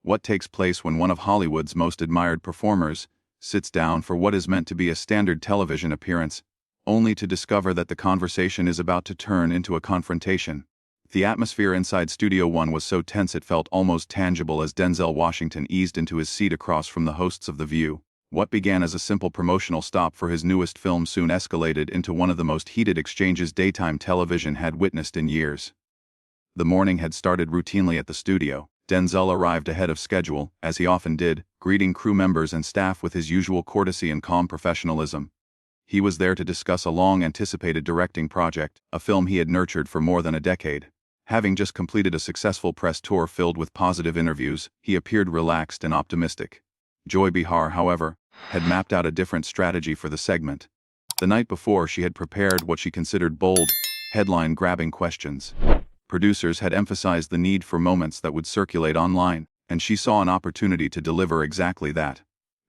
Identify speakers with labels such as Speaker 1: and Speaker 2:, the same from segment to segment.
Speaker 1: What takes place when one of Hollywood's most admired performers sits down for what is meant to be a standard television appearance, only to discover that the conversation is about to turn into a confrontation? The atmosphere inside Studio One was so tense it felt almost tangible as Denzel Washington eased into his seat across from the hosts of The View. What began as a simple promotional stop for his newest film soon escalated into one of the most heated exchanges daytime television had witnessed in years. The morning had started routinely at the studio. Denzel arrived ahead of schedule, as he often did, greeting crew members and staff with his usual courtesy and calm professionalism. He was there to discuss a long-anticipated directing project, a film he had nurtured for more than a decade. Having just completed a successful press tour filled with positive interviews, he appeared relaxed and optimistic. Joy Behar, however, had mapped out a different strategy for the segment. The night before, she had prepared what she considered bold, headline-grabbing questions. Producers had emphasized the need for moments that would circulate online, and she saw an opportunity to deliver exactly that.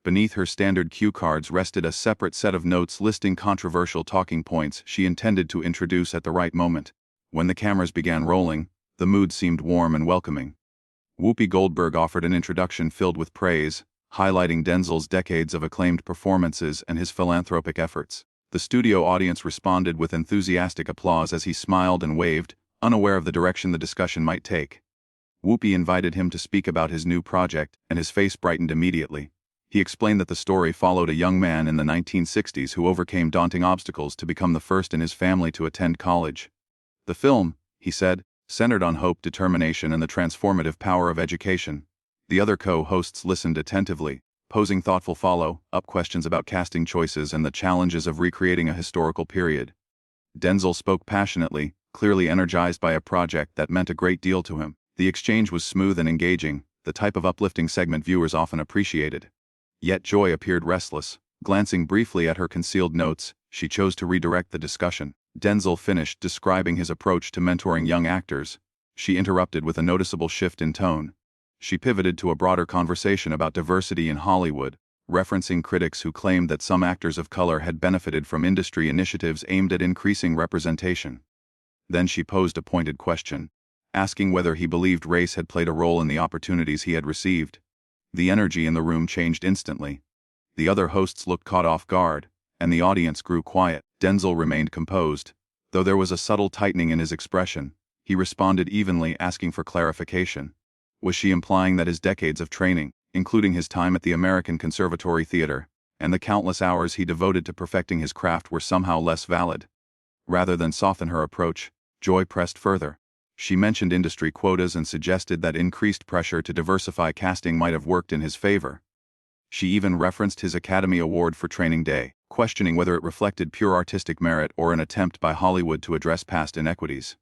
Speaker 1: Beneath her standard cue cards rested a separate set of notes listing controversial talking points she intended to introduce at the right moment. When the cameras began rolling, the mood seemed warm and welcoming. Whoopi Goldberg offered an introduction filled with praise, highlighting Denzel's decades of acclaimed performances and his philanthropic efforts. The studio audience responded with enthusiastic applause as he smiled and waved, unaware of the direction the discussion might take. Whoopi invited him to speak about his new project, and his face brightened immediately. He explained that the story followed a young man in the 1960s who overcame daunting obstacles to become the first in his family to attend college. The film, he said, centered on hope, determination, and the transformative power of education. The other co-hosts listened attentively, posing thoughtful follow-up questions about casting choices and the challenges of recreating a historical period. Denzel spoke passionately, clearly energized by a project that meant a great deal to him. The exchange was smooth and engaging, the type of uplifting segment viewers often appreciated. Yet Joy appeared restless. Glancing briefly at her concealed notes, she chose to redirect the discussion. Denzel finished describing his approach to mentoring young actors. She interrupted with a noticeable shift in tone. She pivoted to a broader conversation about diversity in Hollywood, referencing critics who claimed that some actors of color had benefited from industry initiatives aimed at increasing representation. Then she posed a pointed question, asking whether he believed race had played a role in the opportunities he had received. The energy in the room changed instantly. The other hosts looked caught off guard, and the audience grew quiet. Denzel remained composed. Though there was a subtle tightening in his expression, he responded evenly, asking for clarification. Was she implying that his decades of training, including his time at the American Conservatory Theater, and the countless hours he devoted to perfecting his craft were somehow less valid? Rather than soften her approach, Joy pressed further. She mentioned industry quotas and suggested that increased pressure to diversify casting might have worked in his favor. She even referenced his Academy Award for Training Day, questioning whether it reflected pure artistic merit or an attempt by Hollywood to address past inequities.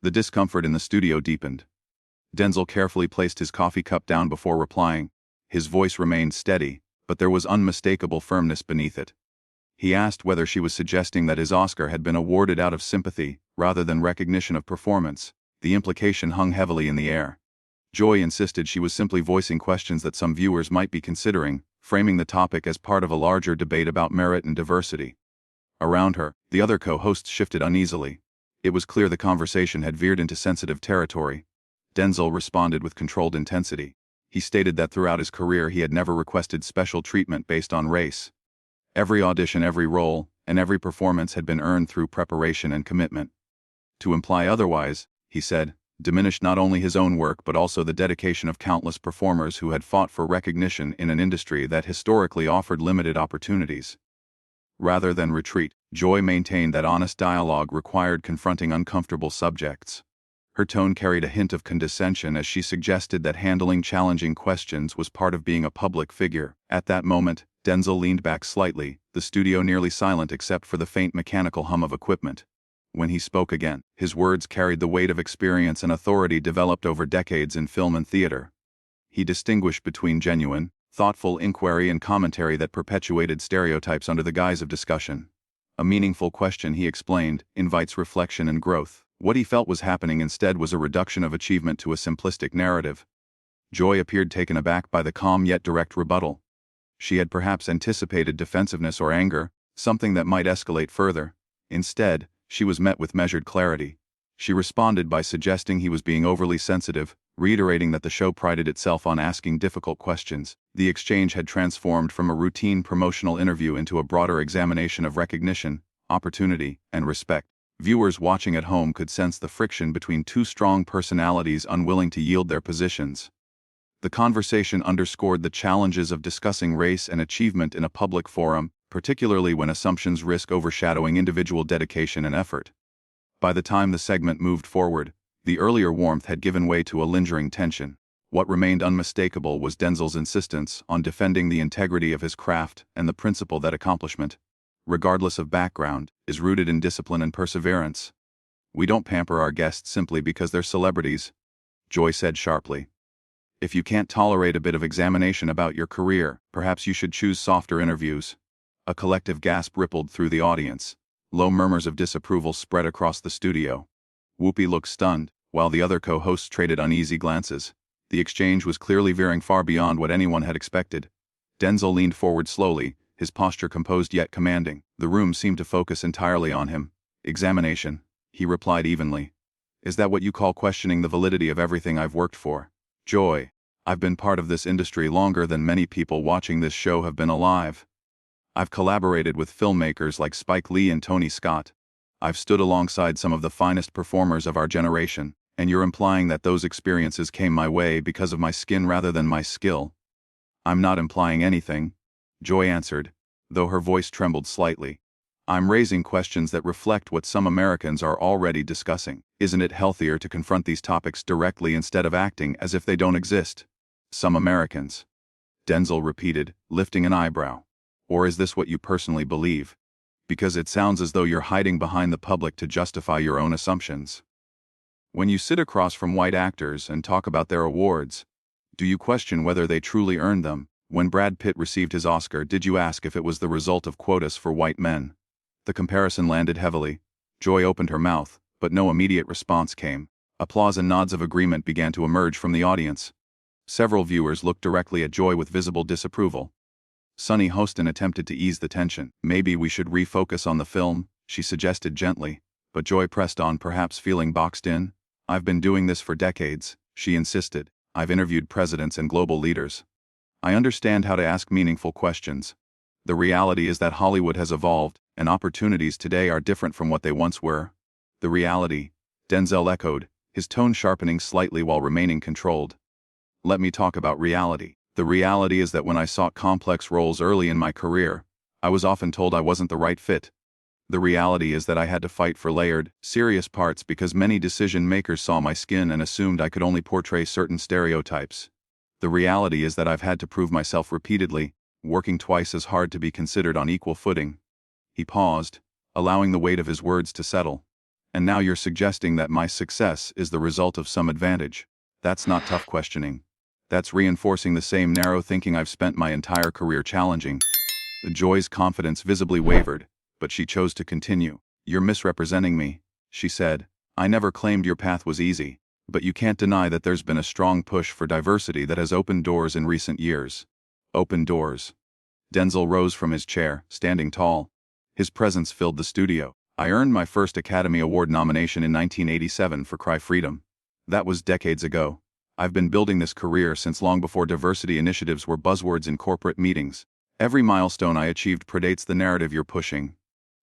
Speaker 1: The discomfort in the studio deepened. Denzel carefully placed his coffee cup down before replying. His voice remained steady, but there was unmistakable firmness beneath it. He asked whether she was suggesting that his Oscar had been awarded out of sympathy, rather than recognition of performance. The implication hung heavily in the air. Joy insisted she was simply voicing questions that some viewers might be considering, framing the topic as part of a larger debate about merit and diversity. Around her, the other co-hosts shifted uneasily. It was clear the conversation had veered into sensitive territory. Denzel responded with controlled intensity. He stated that throughout his career he had never requested special treatment based on race. Every audition, every role, and every performance had been earned through preparation and commitment. To imply otherwise, he said, diminished not only his own work but also the dedication of countless performers who had fought for recognition in an industry that historically offered limited opportunities. Rather than retreat, Joy maintained that honest dialogue required confronting uncomfortable subjects. Her tone carried a hint of condescension as she suggested that handling challenging questions was part of being a public figure. At that moment, Denzel leaned back slightly, the studio nearly silent except for the faint mechanical hum of equipment. When he spoke again, his words carried the weight of experience and authority developed over decades in film and theater. He distinguished between genuine, thoughtful inquiry and commentary that perpetuated stereotypes under the guise of discussion. A meaningful question, he explained, invites reflection and growth. What he felt was happening instead was a reduction of achievement to a simplistic narrative. Joy appeared taken aback by the calm yet direct rebuttal. She had perhaps anticipated defensiveness or anger, something that might escalate further. Instead, she was met with measured clarity. She responded by suggesting he was being overly sensitive, reiterating that the show prided itself on asking difficult questions. The exchange had transformed from a routine promotional interview into a broader examination of recognition, opportunity, and respect. Viewers watching at home could sense the friction between two strong personalities unwilling to yield their positions. The conversation underscored the challenges of discussing race and achievement in a public forum, particularly when assumptions risk overshadowing individual dedication and effort. By the time the segment moved forward, the earlier warmth had given way to a lingering tension. What remained unmistakable was Denzel's insistence on defending the integrity of his craft and the principle that accomplishment, regardless of background, is rooted in discipline and perseverance. "We don't pamper our guests simply because they're celebrities," Joy said sharply. "If you can't tolerate a bit of examination about your career, perhaps you should choose softer interviews." A collective gasp rippled through the audience. Low murmurs of disapproval spread across the studio. Whoopi looked stunned, while the other co-hosts traded uneasy glances. The exchange was clearly veering far beyond what anyone had expected. Denzel leaned forward slowly, his posture composed yet commanding. The room seemed to focus entirely on him. "Examination," he replied evenly. "Is that what you call questioning the validity of everything I've worked for?" "Joy, I've been part of this industry longer than many people watching this show have been alive. I've collaborated with filmmakers like Spike Lee and Tony Scott. I've stood alongside some of the finest performers of our generation, and you're implying that those experiences came my way because of my skin rather than my skill." "I'm not implying anything," Joy answered, though her voice trembled slightly. "I'm raising questions that reflect what some Americans are already discussing. Isn't it healthier to confront these topics directly instead of acting as if they don't exist?" "Some Americans," Denzel repeated, lifting an eyebrow. "Or is this what you personally believe? Because it sounds as though you're hiding behind the public to justify your own assumptions. When you sit across from white actors and talk about their awards, do you question whether they truly earned them? When Brad Pitt received his Oscar, did you ask if it was the result of quotas for white men?" The comparison landed heavily. Joy opened her mouth, but no immediate response came. Applause and nods of agreement began to emerge from the audience. Several viewers looked directly at Joy with visible disapproval. Sunny Hostin attempted to ease the tension. "Maybe we should refocus on the film," she suggested gently, but Joy pressed on, perhaps feeling boxed in. "I've been doing this for decades," she insisted. "I've interviewed presidents and global leaders. I understand how to ask meaningful questions. The reality is that Hollywood has evolved, and opportunities today are different from what they once were." "The reality," Denzel echoed, his tone sharpening slightly while remaining controlled. "Let me talk about reality. The reality is that when I sought complex roles early in my career, I was often told I wasn't the right fit. The reality is that I had to fight for layered, serious parts because many decision-makers saw my skin and assumed I could only portray certain stereotypes. The reality is that I've had to prove myself repeatedly, working twice as hard to be considered on equal footing." He paused, allowing the weight of his words to settle. "And now you're suggesting that my success is the result of some advantage. That's not tough questioning. That's reinforcing the same narrow thinking I've spent my entire career challenging." Joy's confidence visibly wavered, but she chose to continue. "You're misrepresenting me," she said. "I never claimed your path was easy, but you can't deny that there's been a strong push for diversity that has opened doors in recent years." "Open doors." Denzel rose from his chair, standing tall. His presence filled the studio. "I earned my first Academy Award nomination in 1987 for Cry Freedom. That was decades ago. I've been building this career since long before diversity initiatives were buzzwords in corporate meetings. Every milestone I achieved predates the narrative you're pushing."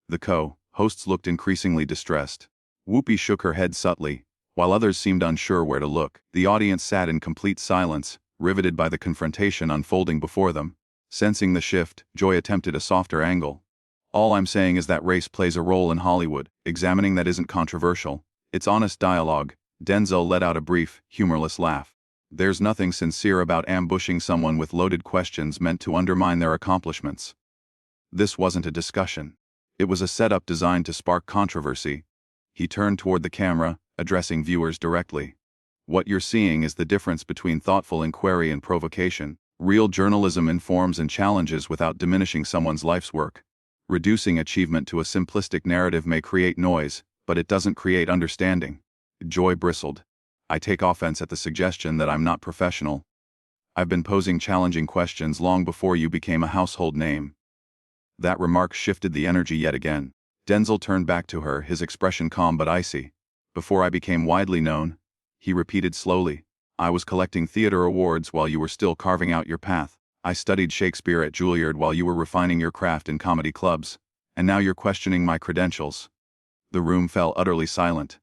Speaker 1: The co-hosts looked increasingly distressed. Whoopi shook her head subtly, while others seemed unsure where to look. The audience sat in complete silence, riveted by the confrontation unfolding before them. Sensing the shift, Joy attempted a softer angle. "All I'm saying is that race plays a role in Hollywood. Examining that isn't controversial. It's honest dialogue." Denzel let out a brief, humorless laugh. "There's nothing sincere about ambushing someone with loaded questions meant to undermine their accomplishments." This wasn't a discussion. It was a setup designed to spark controversy. He turned toward the camera, addressing viewers directly. "What you're seeing is the difference between thoughtful inquiry and provocation. Real journalism informs and challenges without diminishing someone's life's work. Reducing achievement to a simplistic narrative may create noise, but it doesn't create understanding." Joy bristled. "I take offense at the suggestion that I'm not professional. I've been posing challenging questions long before you became a household name." That remark shifted the energy yet again. Denzel turned back to her, his expression calm but icy. "Before I became widely known," he repeated slowly, I was collecting theater awards while you were still carving out your path. I studied Shakespeare at Juilliard while you were refining your craft in comedy clubs. And now you're questioning my credentials." The room fell utterly silent.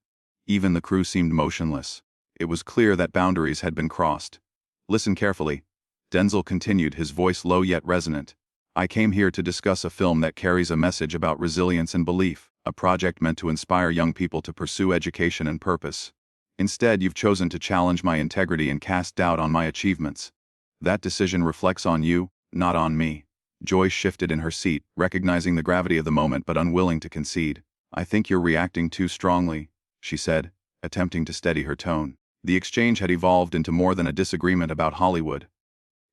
Speaker 1: Even the crew seemed motionless. It was clear that boundaries had been crossed. "Listen carefully," Denzel continued, his voice low yet resonant. "I came here to discuss a film that carries a message about resilience and belief, a project meant to inspire young people to pursue education and purpose. Instead, you've chosen to challenge my integrity and cast doubt on my achievements. That decision reflects on you, not on me." Joy shifted in her seat, recognizing the gravity of the moment but unwilling to concede. "I think you're reacting too strongly," she said, attempting to steady her tone. The exchange had evolved into more than a disagreement about Hollywood.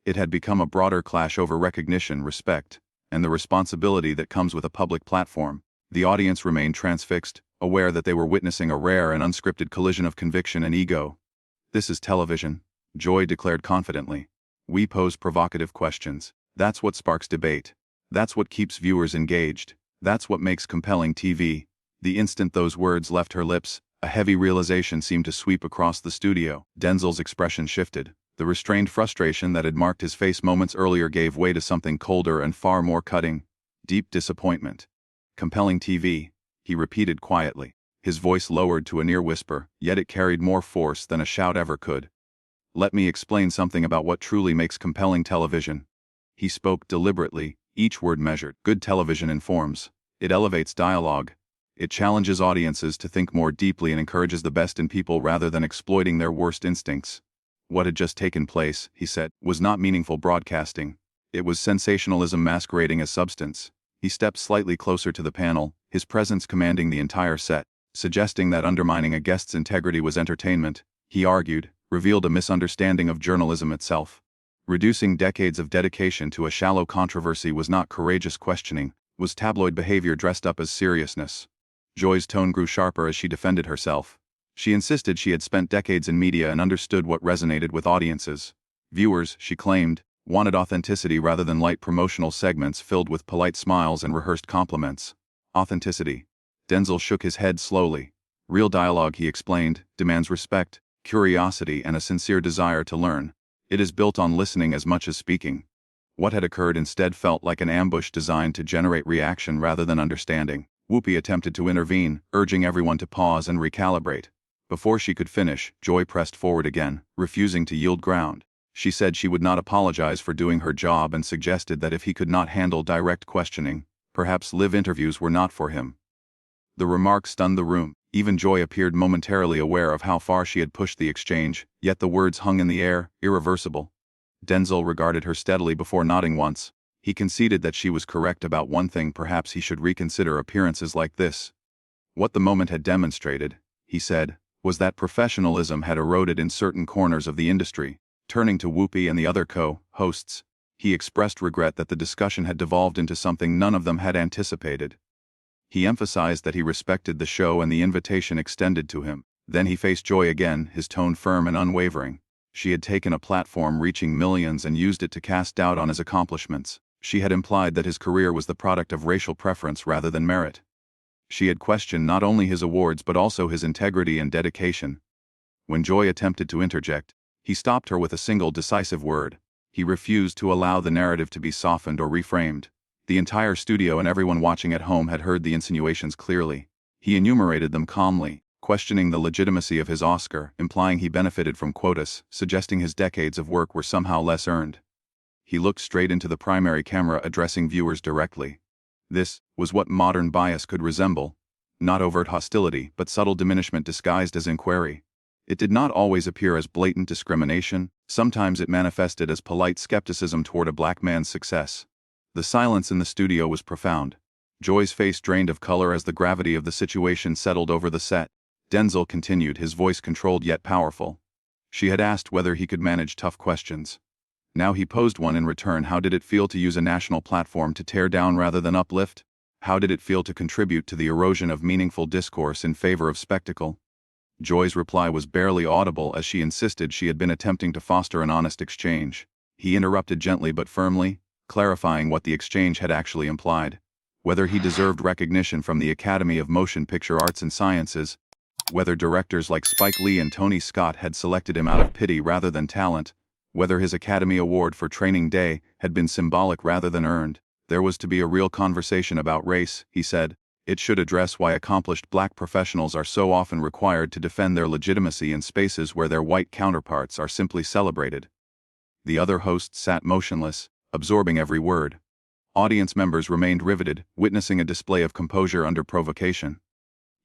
Speaker 1: It had become a broader clash over recognition, respect, and the responsibility that comes with a public platform. The audience remained transfixed, aware that they were witnessing a rare and unscripted collision of conviction and ego. "This is television," Joy declared confidently. "We pose provocative questions. That's what sparks debate. That's what keeps viewers engaged. That's what makes compelling TV." The instant those words left her lips, a heavy realization seemed to sweep across the studio. Denzel's expression shifted. The restrained frustration that had marked his face moments earlier gave way to something colder and far more cutting: deep disappointment. "Compelling TV," he repeated quietly, his voice lowered to a near whisper, yet it carried more force than a shout ever could. "Let me explain something about what truly makes compelling television." He spoke deliberately, each word measured. Good television informs. It elevates dialogue. It challenges audiences to think more deeply and encourages the best in people rather than exploiting their worst instincts. What had just taken place, he said, was not meaningful broadcasting. It was sensationalism masquerading as substance. He stepped slightly closer to the panel, his presence commanding the entire set. Suggesting that undermining a guest's integrity was entertainment, he argued, revealed a misunderstanding of journalism itself. Reducing decades of dedication to a shallow controversy was not courageous questioning, was tabloid behavior dressed up as seriousness. Joy's tone grew sharper as she defended herself. She insisted she had spent decades in media and understood what resonated with audiences. Viewers, she claimed, wanted authenticity rather than light promotional segments filled with polite smiles and rehearsed compliments. Authenticity. Denzel shook his head slowly. "Real dialogue," he explained, "demands respect, curiosity, and a sincere desire to learn. It is built on listening as much as speaking." What had occurred instead felt like an ambush designed to generate reaction rather than understanding. Whoopi attempted to intervene, urging everyone to pause and recalibrate. Before she could finish, Joy pressed forward again, refusing to yield ground. She said she would not apologize for doing her job and suggested that if he could not handle direct questioning, perhaps live interviews were not for him. The remark stunned the room. Even Joy appeared momentarily aware of how far she had pushed the exchange, yet the words hung in the air, irreversible. Denzel regarded her steadily before nodding once. He conceded that she was correct about one thing: perhaps he should reconsider appearances like this. What the moment had demonstrated, he said, was that professionalism had eroded in certain corners of the industry. Turning to Whoopi and the other co-hosts, he expressed regret that the discussion had devolved into something none of them had anticipated. He emphasized that he respected the show and the invitation extended to him. Then he faced Joy again, his tone firm and unwavering. She had taken a platform reaching millions and used it to cast doubt on his accomplishments. She had implied that his career was the product of racial preference rather than merit. She had questioned not only his awards but also his integrity and dedication. When Joy attempted to interject, he stopped her with a single decisive word. He refused to allow the narrative to be softened or reframed. The entire studio and everyone watching at home had heard the insinuations clearly. He enumerated them calmly, questioning the legitimacy of his Oscar, implying he benefited from quotas, suggesting his decades of work were somehow less earned. He looked straight into the primary camera, addressing viewers directly. This was what modern bias could resemble. Not overt hostility, but subtle diminishment disguised as inquiry. It did not always appear as blatant discrimination. Sometimes it manifested as polite skepticism toward a black man's success. The silence in the studio was profound. Joy's face drained of color as the gravity of the situation settled over the set. Denzel continued, his voice controlled yet powerful. She had asked whether he could manage tough questions. Now he posed one in return. How did it feel to use a national platform to tear down rather than uplift? How did it feel to contribute to the erosion of meaningful discourse in favor of spectacle? Joy's reply was barely audible as she insisted she had been attempting to foster an honest exchange. He interrupted gently but firmly, clarifying what the exchange had actually implied. Whether he deserved recognition from the Academy of Motion Picture Arts and Sciences. Whether directors like Spike Lee and Tony Scott had selected him out of pity rather than talent, whether his Academy Award for Training Day had been symbolic rather than earned, there was to be a real conversation about race, he said. It should address why accomplished black professionals are so often required to defend their legitimacy in spaces where their white counterparts are simply celebrated. The other hosts sat motionless, absorbing every word. Audience members remained riveted, witnessing a display of composure under provocation.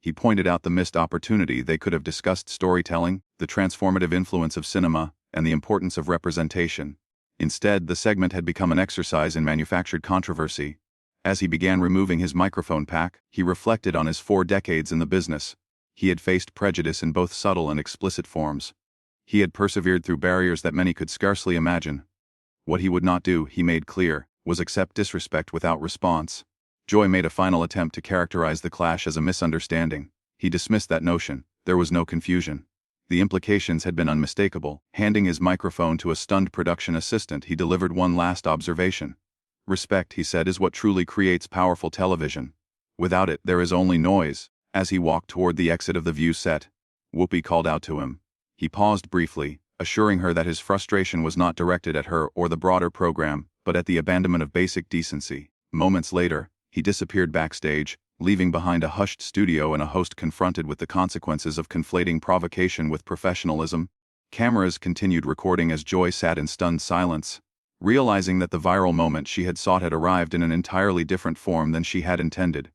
Speaker 1: He pointed out the missed opportunity. They could have discussed storytelling, the transformative influence of cinema, and the importance of representation. Instead, the segment had become an exercise in manufactured controversy. As he began removing his microphone pack, he reflected on his 4 decades in the business. He had faced prejudice in both subtle and explicit forms. He had persevered through barriers that many could scarcely imagine. What he would not do, he made clear, was accept disrespect without response. Joy made a final attempt to characterize the clash as a misunderstanding. He dismissed that notion. There was no confusion. The implications had been unmistakable. Handing his microphone to a stunned production assistant, he delivered one last observation. Respect, he said, is what truly creates powerful television. Without it, there is only noise. As he walked toward the exit of the View set, Whoopi called out to him. He paused briefly, assuring her that his frustration was not directed at her or the broader program, but at the abandonment of basic decency. Moments later, he disappeared backstage, leaving behind a hushed studio and a host confronted with the consequences of conflating provocation with professionalism. Cameras continued recording as Joy sat in stunned silence, realizing that the viral moment she had sought had arrived in an entirely different form than she had intended.